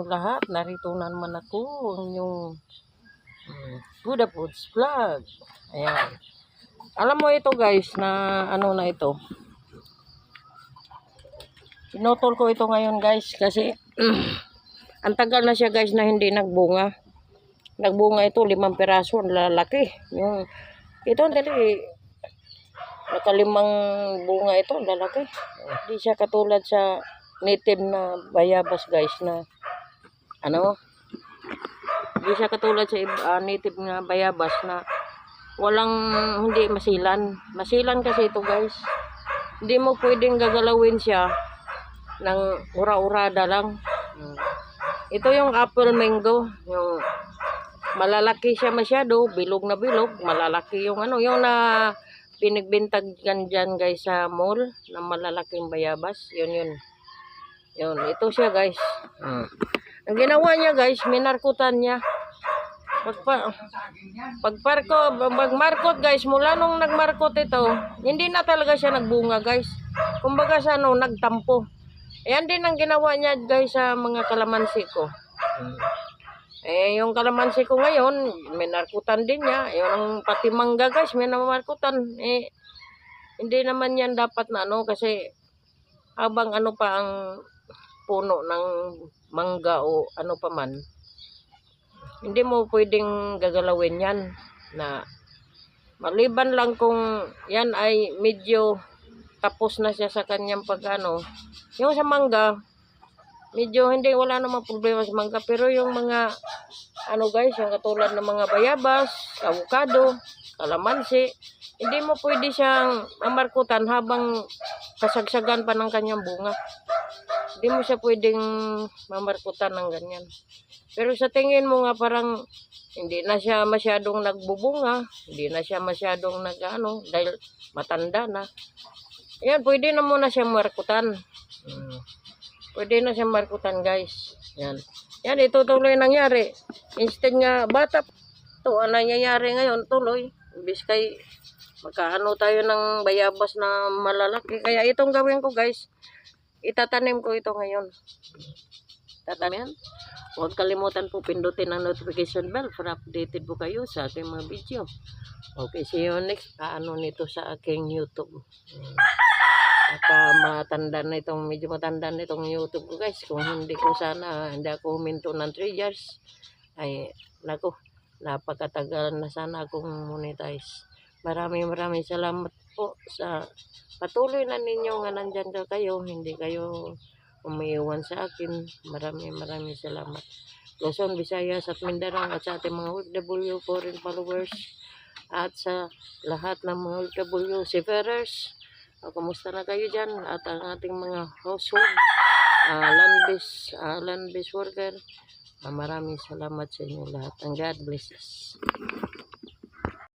lahat. Narito na naman ako ang inyong Buddha Foods Vlog. Ayan. Alam mo ito guys na ano na ito. Pinutol ko ito ngayon guys kasi ang tagal na siya guys na hindi nagbunga. Nagbunga ito 5 piraso, lalaki. Yung ito dali nakalimang bunga ito, lalaki. Hindi siya katulad sa native na bayabas guys na ano, hindi siya katulad sa native na bayabas na walang hindi masilan. Masilan kasi ito guys. Hindi mo pwedeng gagalawin siya ng ura-urada lang. Ito yung apple mango, yung malalaki siya masyado, bilog na bilog, malalaki yung ano, yung na pinagbintagan dyan guys sa mall na malalaking bayabas, yun. Yun, ito siya guys. Ang ginawa niya guys, minarkutan niya. Magmarkot guys, mula nung nagmarkot ito, hindi na talaga siya nagbunga guys. Kumbaga sa ano, nagtampo. Ayan din ang ginawa niya guys sa mga kalamansi ko. Yung kalamansi ko ngayon, minarkutan din niya. Yung pati mangga guys, minarkutan. Hindi naman yan dapat na ano, kasi habang ano pa ang puno ng mangga o ano pa man, hindi mo pwedeng gagalawin yan na maliban lang kung yan ay medyo tapos na siya sa kanyang pagano. Yung sa mangga medyo hindi, wala namang problema sa mangga, pero yung mga ano guys, yung katulad ng mga bayabas, avocado, kalamansi, hindi mo pwede siyang mamarkutan habang kasagsagan pa ng kanyang bunga. Hindi mo siya pwedeng mamarkutan ng ganyan. Pero sa tingin mo nga parang hindi na siya masyadong nagbubunga, hindi na siya masyadong nag-ano, dahil matanda na. Ayan, pwede na muna siya markutan. Pwede na siya markutan guys. Yan. Yan, ito tuloy nangyari. Instead nga bata, ito ang nangyayari ngayon tuloy. Imbis kay magkaano tayo ng bayabas na malalaki. Kaya itong gawin ko guys, itatanim ko ito ngayon. Tatanim. Huwag kalimutan po pindutin ang notification bell para updated po kayo sa aking mga video. Okay, see you next. Ano nito sa aking YouTube. Medyo matanda na itong YouTube ko guys. Kung hindi ko sana, hindi ako huminto ng 3 years, ay naku, napakatagal na sana akong monetize. Maraming salamat po sa patuloy na ninyo nga nandyan kayo. Hindi kayo umiiwan sa akin. Maraming salamat. Luzon, Visayas at Mindanao at sa ating mga OFW, foreign followers at sa lahat ng mga OFW seafarers. Kumusta na kayo dyan? At ang ating mga household, land-based worker. Maraming salamat sa inyo lahat. And God bless us.